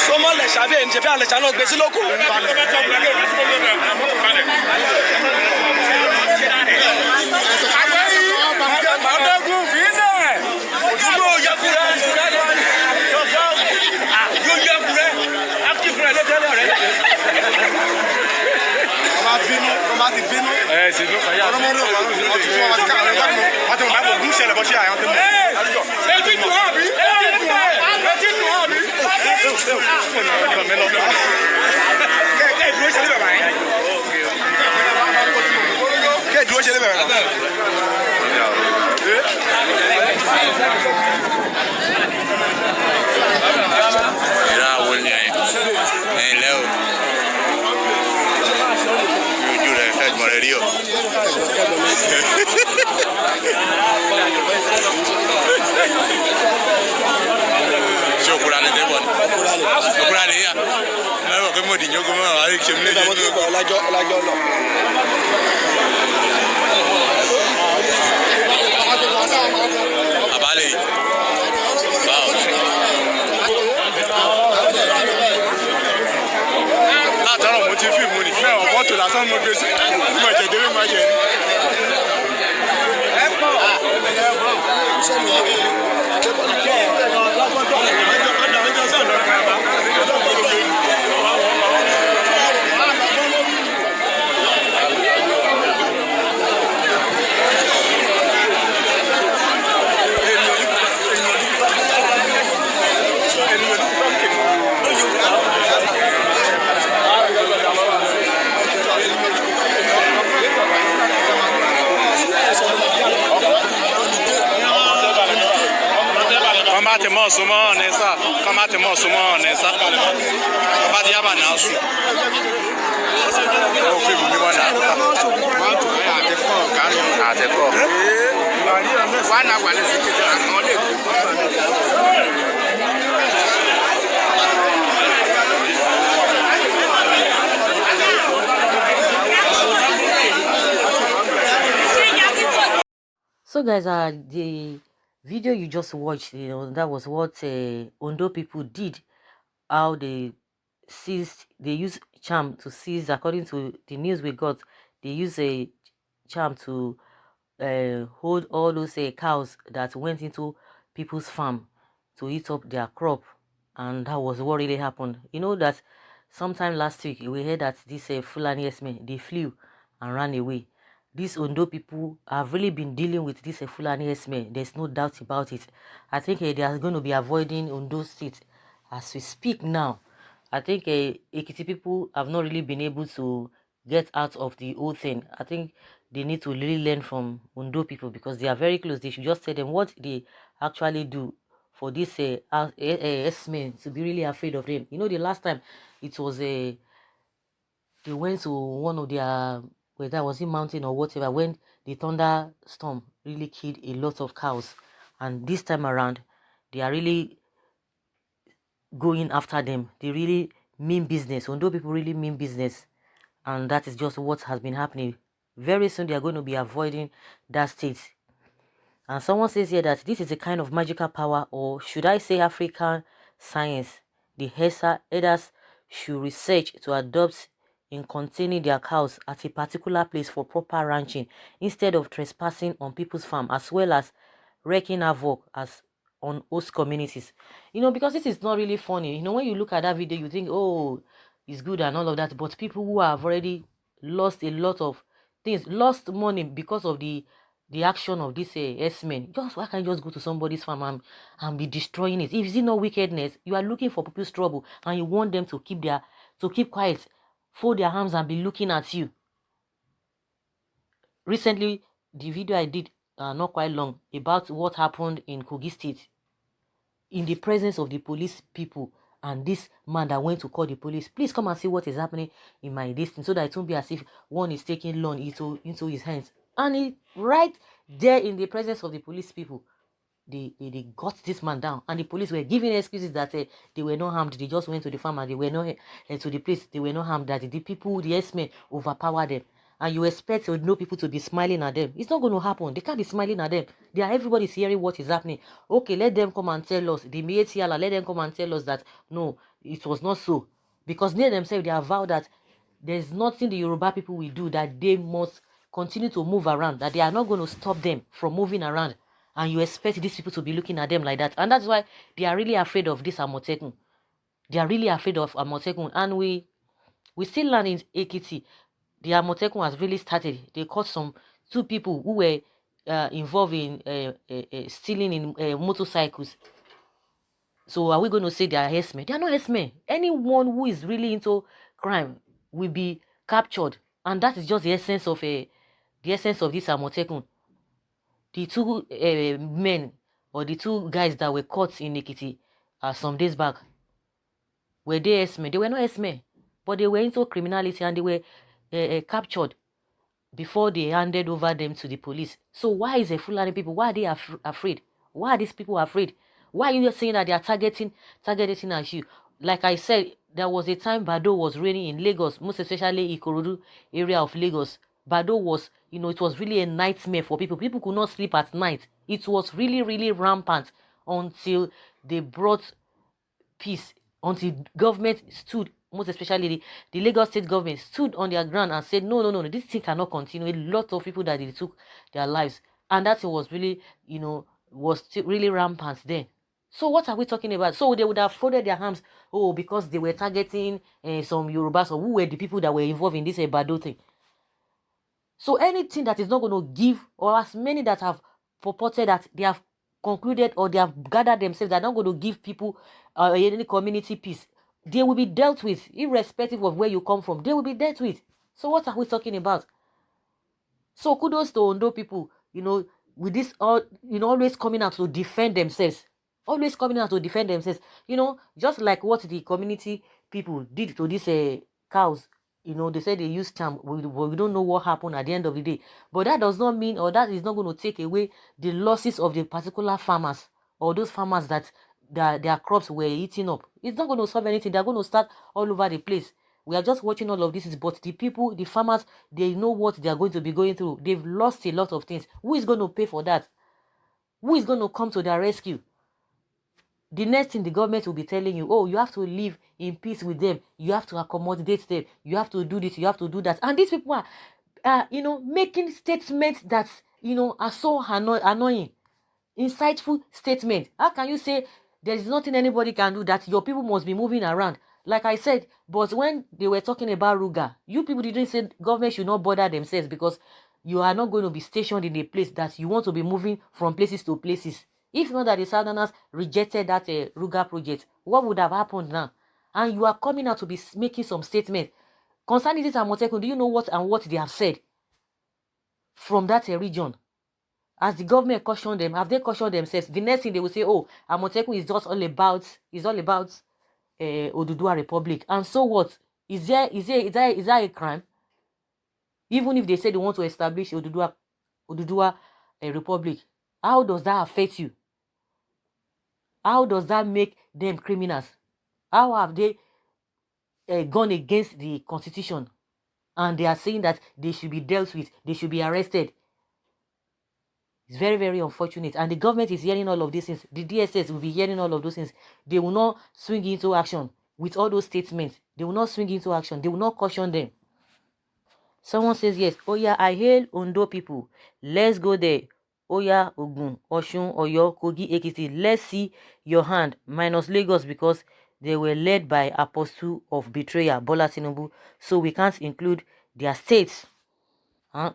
Somo le xabe nje be ale chano gbesi loko. So guys, the video you just watched, that was what Ondo people did. How they use charm to seize, according to the news we got. They use a charm to hold all those cows that went into people's farm to eat up their crop, and that was what really happened. You know that sometime last week we heard that this Fulani men, they flew and ran away. These Ondo people have really been dealing with this Fulani men. There's no doubt about it. I think they are going to be avoiding Ondo State as we speak now. I think Ekiti people have not really been able to get out of the whole thing. I think they need to really learn from Ondo people because they are very close. They should just tell them what they actually do for this S-men to be really afraid of them. You know, the last time it was they went to one of their whether was it mountain or whatever, when the thunderstorm really killed a lot of cows. And this time around, they are really going after them. They really mean business. Ondo people really mean business. And that is just what has been happening. Very soon, they are going to be avoiding that state. And someone says here that this is a kind of magical power, or should I say African science. The herders should research to adopt in containing their cows at a particular place for proper ranching instead of trespassing on people's farm, as well as wreaking havoc as on host communities. Because this is not really funny. When you look at that video, you think, oh, it's good and all of that, but people who have already lost a lot of things, lost money because of the action of this S-men. Why can't you just go to somebody's farm and be destroying it? If it's not wickedness, you are looking for people's trouble and you want them to keep quiet, fold their arms and be looking at you. Recently, the video I did, not quite long, about what happened in Kogi State, in the presence of the police people, and this man that went to call the police, please come and see what is happening in my distance, so that it won't be as if one is taking law into his hands. And he, right there in the presence of the police people, they got this man down, and the police were giving excuses that they were not harmed. They just went to the farm and they were not to the place. They were not harmed. That the people, the S-men, overpowered them. And you expect people to be smiling at them. It's not going to happen. They can't be smiling at them. Everybody's hearing what is happening. Okay, let them come and tell us. The Mietiala, let them come and tell us that no, it was not so. Because they themselves, they have vowed that there's nothing the Yoruba people will do, that they must continue to move around, that they are not going to stop them from moving around. And you expect these people to be looking at them like that. And that's why they are really afraid of this Amotekun. They are really afraid of Amotekun. And we still learn in Ekiti, the Amotekun has really started. They caught two people who were involved in stealing in motorcycles. So are we going to say they are herdsmen? They are not herdsmen. Anyone who is really into crime will be captured. And that is just the essence of this Amotekun. The two men, or the two guys that were caught in Ekiti some days back, were they herdsmen? They were not herdsmen, but they were into criminality, and they were captured before they handed over them to the police. So why is the Fulani people, why are they afraid? Why are these people afraid? Why are you saying that they are targeting at you? Like I said, there was a time Bado was raining in Lagos, most especially Ikorodu area of Lagos. Bado was, it was really a nightmare for people. People could not sleep at night. It was really, really rampant until they brought peace, until government stood, most especially the Lagos state government stood on their ground and said, no, this thing cannot continue. A lot of people that they took their lives. And that was really, was really rampant then. So what are we talking about? So they would have folded their arms, because they were targeting some Yorubas, or who were the people that were involved in this Bado thing. So anything that is not going to give, or as many that have purported that they have concluded or they have gathered themselves, they're not going to give people any community peace, they will be dealt with, irrespective of where you come from. They will be dealt with. So what are we talking about? So kudos to Ondo people, with this, always coming out to defend themselves. Always coming out to defend themselves. Just like what the community people did to these cows. They said they used charm. We don't know what happened at the end of the day. But that does not mean, or that is not going to take away the losses of the particular farmers, or those farmers that their crops were eaten up. It's not going to solve anything. They're going to start all over the place. We are just watching all of this, but the people, the farmers, they know what they are going to be going through. They've lost a lot of things. Who is going to pay for that? Who is going to come to their rescue? The next thing the government will be telling you, you have to live in peace with them. You have to accommodate them. You have to do this. You have to do that. And these people are, making statements that, are so annoying. Insightful statements. How can you say there is nothing anybody can do, that your people must be moving around? Like I said, but when they were talking about Ruga, you people didn't say government should not bother themselves, because you are not going to be stationed in a place that you want to be moving from places to places. If not that the Southerners rejected that Ruga project, what would have happened now? And you are coming out to be making some statements concerning this Amotekun. Do you know what they have said from that region? As the government cautioned them, have they cautioned themselves? The next thing they will say, Amotekun is just all about Oduduwa Republic. And so what? Is there a crime? Even if they say they want to establish Oduduwa Republic, how does that affect you? How does that make them criminals? How have they gone against the constitution? And they are saying that they should be dealt with, they should be arrested. It's very, very unfortunate. And the government is hearing all of these things. The DSS will be hearing all of those things. They will not swing into action with all those statements. They will not swing into action. They will not caution them. Someone says yes. Oh yeah, I hail Ondo people. Let's go there. Oh yeah, Ogun, Oshun, Oyo, Kogi, Ekiti. Let's see your hand. Minus Lagos because they were led by apostle of betrayal, Bola Tinubu. So we can't include their states.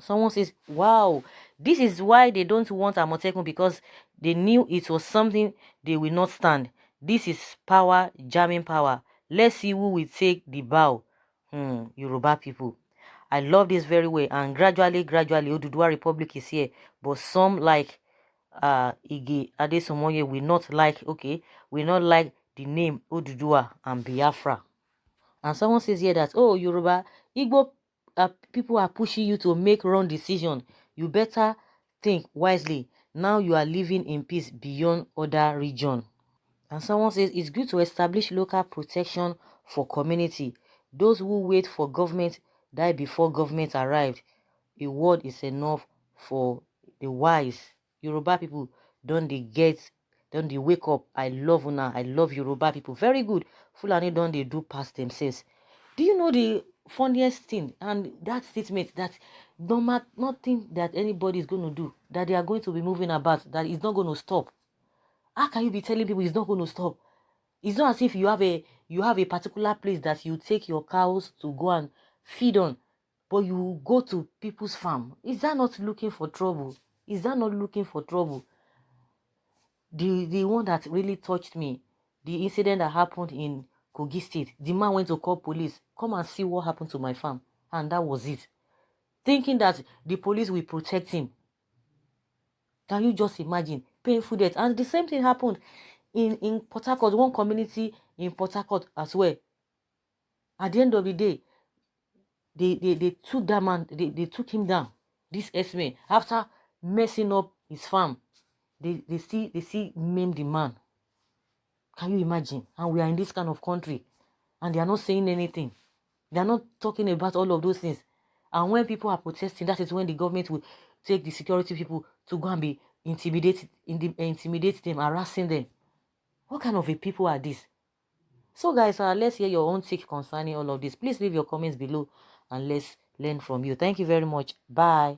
Someone says, wow, this is why they don't want Amotekun, because they knew it was something they will not stand. This is power, jamming power. Let's see who will take the bow. Yoruba people. I love this very way, and gradually, Oduduwa Republic is here. But some like Ige Adesomoye will not like, the name Oduduwa and Biafra. And someone says here that, oh, Yoruba, Igbo people are pushing you to make wrong decision. You better think wisely. Now you are living in peace beyond other region. And someone says it's good to establish local protection for community. Those who wait for government die before government arrived. A word is enough for the wise. Yoruba people, don't they wake up. I love Una. I love Yoruba people. Very good. Fulani don't they do past themselves. Do you know the funniest thing? And that statement that nothing that anybody is going to do, that they are going to be moving about, that is not going to stop. How can you be telling people it's not going to stop? It's not as if you have a particular place that you take your cows to go and feed on, but you go to people's farm. Is that not looking for trouble? Is that not looking for trouble? The one that really touched me, the incident that happened in Kogi State, the man went to call police, come and see what happened to my farm, and that was it. Thinking that the police will protect him. Can you just imagine? Painful death. And the same thing happened in Port Harcourt, one community in Port Harcourt as well. At the end of the day, they took that man, they took him down, this S-man, after messing up his farm. They see maim the man. Can you imagine? And we are in this kind of country, and they are not saying anything. They are not talking about all of those things. And when people are protesting, that is when the government will take the security people to go and be intimidate them, harassing them. What kind of a people are these? So guys, let's hear your own take concerning all of this. Please leave your comments below and let's learn from you. Thank you very much. Bye.